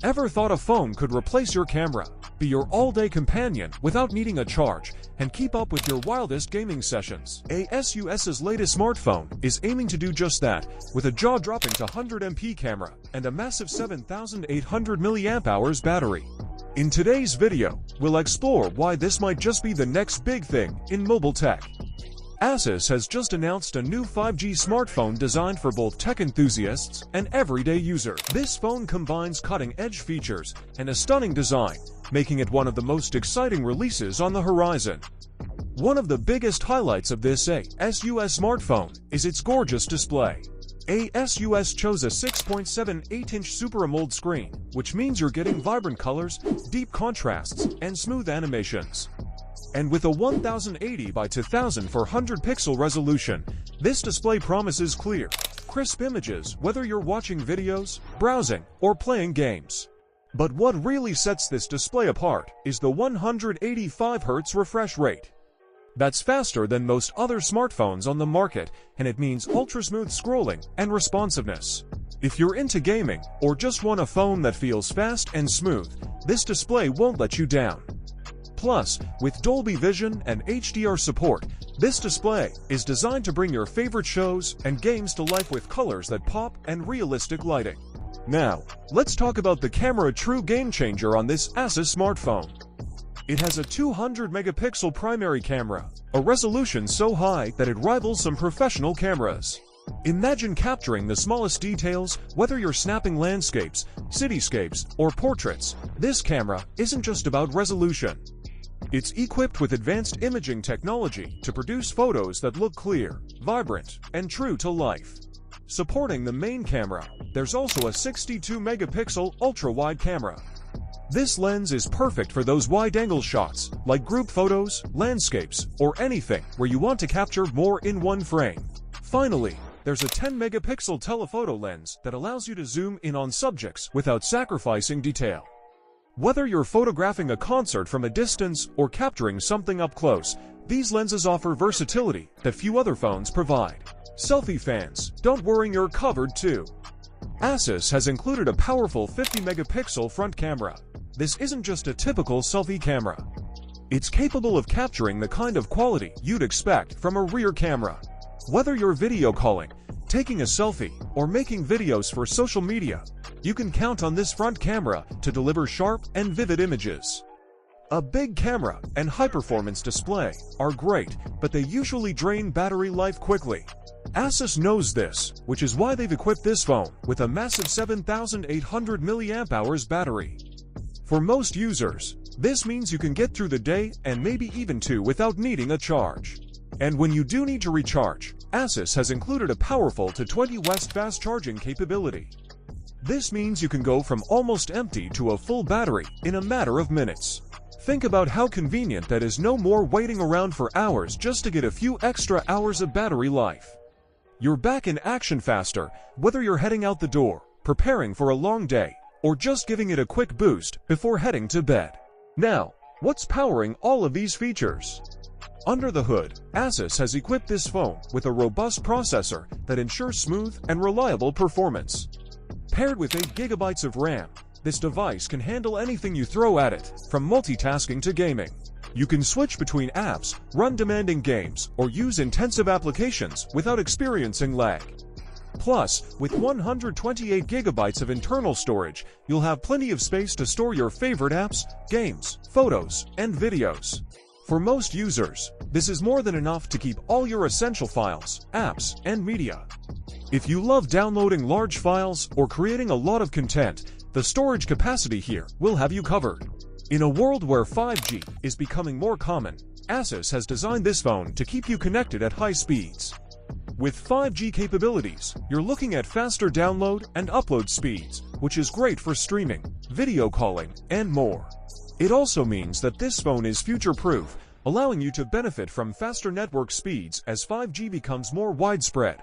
Ever thought a phone could replace your camera, be your all-day companion without needing a charge, and keep up with your wildest gaming sessions? Asus's latest smartphone is aiming to do just that, with a jaw-dropping 100MP camera and a massive 7,800 mAh battery. In today's video, we'll explore why this might just be the next big thing in mobile tech. Asus has just announced a new 5G smartphone designed for both tech enthusiasts and everyday users. This phone combines cutting-edge features and a stunning design, making it one of the most exciting releases on the horizon. One of the biggest highlights of this Asus smartphone is its gorgeous display. Asus chose a 6.78-inch Super AMOLED screen, which means you're getting vibrant colors, deep contrasts, and smooth animations. And with a 1080 by 2400 pixel resolution, this display promises clear, crisp images whether you're watching videos, browsing, or playing games. But what really sets this display apart is the 185Hz refresh rate. That's faster than most other smartphones on the market, and it means ultra-smooth scrolling and responsiveness. If you're into gaming, or just want a phone that feels fast and smooth, this display won't let you down. Plus, with Dolby Vision and HDR support, this display is designed to bring your favorite shows and games to life with colors that pop and realistic lighting. Now, let's talk about the camera true game changer on this Asus smartphone. It has a 200-megapixel primary camera, a resolution so high that it rivals some professional cameras. Imagine capturing the smallest details, whether you're snapping landscapes, cityscapes, or portraits. This camera isn't just about resolution. It's equipped with advanced imaging technology to produce photos that look clear, vibrant, and true to life. Supporting the main camera, there's also a 62-megapixel ultra-wide camera. This lens is perfect for those wide-angle shots, like group photos, landscapes, or anything where you want to capture more in one frame. Finally, there's a 10-megapixel telephoto lens that allows you to zoom in on subjects without sacrificing detail. Whether you're photographing a concert from a distance or capturing something up close, these lenses offer versatility that few other phones provide. Selfie fans, don't worry, you're covered too. Asus has included a powerful 50-megapixel front camera. This isn't just a typical selfie camera. It's capable of capturing the kind of quality you'd expect from a rear camera. Whether you're video calling, taking a selfie, or making videos for social media, you can count on this front camera to deliver sharp and vivid images. A big camera and high-performance display are great, but they usually drain battery life quickly. Asus knows this, which is why they've equipped this phone with a massive 7,800 mAh battery. For most users, this means you can get through the day and maybe even two without needing a charge. And when you do need to recharge, Asus has included a powerful 20W fast charging capability. This means you can go from almost empty to a full battery in a matter of minutes. Think about how convenient that is. No more waiting around for hours just to get a few extra hours of battery life. You're back in action faster, whether you're heading out the door, preparing for a long day, or just giving it a quick boost before heading to bed. Now, what's powering all of these features? Under the hood, Asus has equipped this phone with a robust processor that ensures smooth and reliable performance. Paired with 8GB of RAM, this device can handle anything you throw at it, from multitasking to gaming. You can switch between apps, run demanding games, or use intensive applications without experiencing lag. Plus, with 128GB of internal storage, you'll have plenty of space to store your favorite apps, games, photos, and videos. For most users, this is more than enough to keep all your essential files, apps, and media. If you love downloading large files or creating a lot of content, the storage capacity here will have you covered. In a world where 5G is becoming more common, Asus has designed this phone to keep you connected at high speeds. With 5G capabilities, you're looking at faster download and upload speeds, which is great for streaming, video calling, and more. It also means that this phone is future-proof, allowing you to benefit from faster network speeds as 5G becomes more widespread.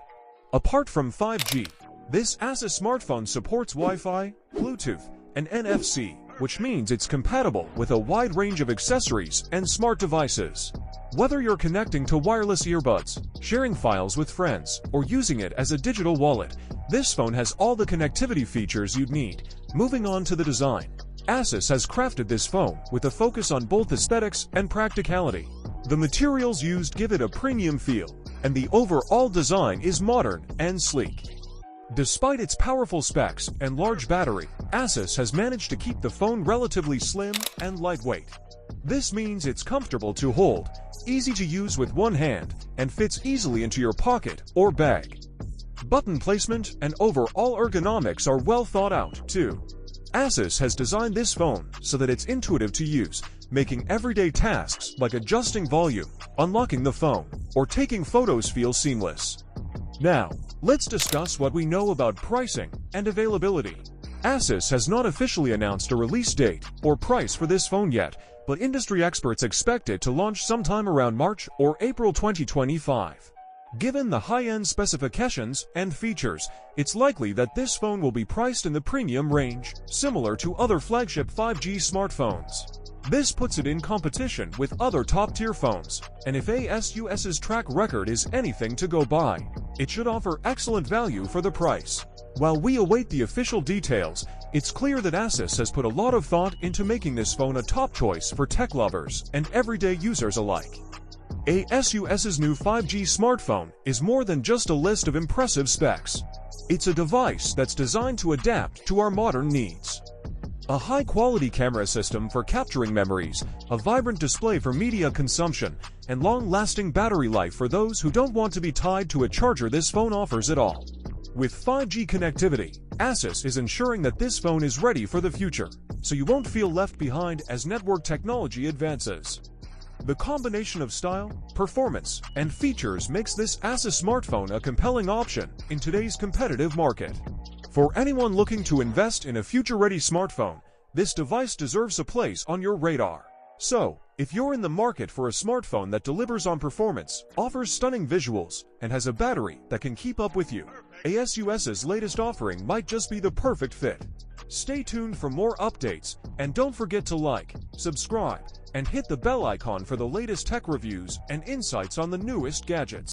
Apart from 5G, this Asus smartphone supports Wi-Fi, Bluetooth, and NFC, which means it's compatible with a wide range of accessories and smart devices. Whether you're connecting to wireless earbuds, sharing files with friends, or using it as a digital wallet, This phone has all the connectivity features you'd need. Moving on to the design. Asus has crafted this phone with a focus on both aesthetics and practicality. The materials used give it a premium feel, and the overall design is modern and sleek. Despite its powerful specs and large battery, Asus has managed to keep the phone relatively slim and lightweight. This means it's comfortable to hold, easy to use with one hand, and fits easily into your pocket or bag. Button placement and overall ergonomics are well thought out, too. Asus has designed this phone so that it's intuitive to use, making everyday tasks like adjusting volume, unlocking the phone, or taking photos feel seamless. Now, let's discuss what we know about pricing and availability. Asus has not officially announced a release date or price for this phone yet, but industry experts expect it to launch sometime around March or April 2025. Given the high-end specifications and features, it's likely that this phone will be priced in the premium range, similar to other flagship 5G smartphones. This puts it in competition with other top-tier phones, and if Asus's track record is anything to go by, it should offer excellent value for the price. While we await the official details, it's clear that Asus has put a lot of thought into making this phone a top choice for tech lovers and everyday users alike. Asus's new 5G smartphone is more than just a list of impressive specs. It's a device that's designed to adapt to our modern needs. A high-quality camera system for capturing memories, a vibrant display for media consumption, and long-lasting battery life for those who don't want to be tied to a charger, this phone offers it all. With 5G connectivity, Asus is ensuring that this phone is ready for the future, so you won't feel left behind as network technology advances. The combination of style, performance, and features makes this Asus smartphone a compelling option in today's competitive market. For anyone looking to invest in a future-ready smartphone, this device deserves a place on your radar. So, if you're in the market for a smartphone that delivers on performance, offers stunning visuals, and has a battery that can keep up with you, Asus's latest offering might just be the perfect fit. Stay tuned for more updates, and don't forget to like, subscribe, and hit the bell icon for the latest tech reviews and insights on the newest gadgets.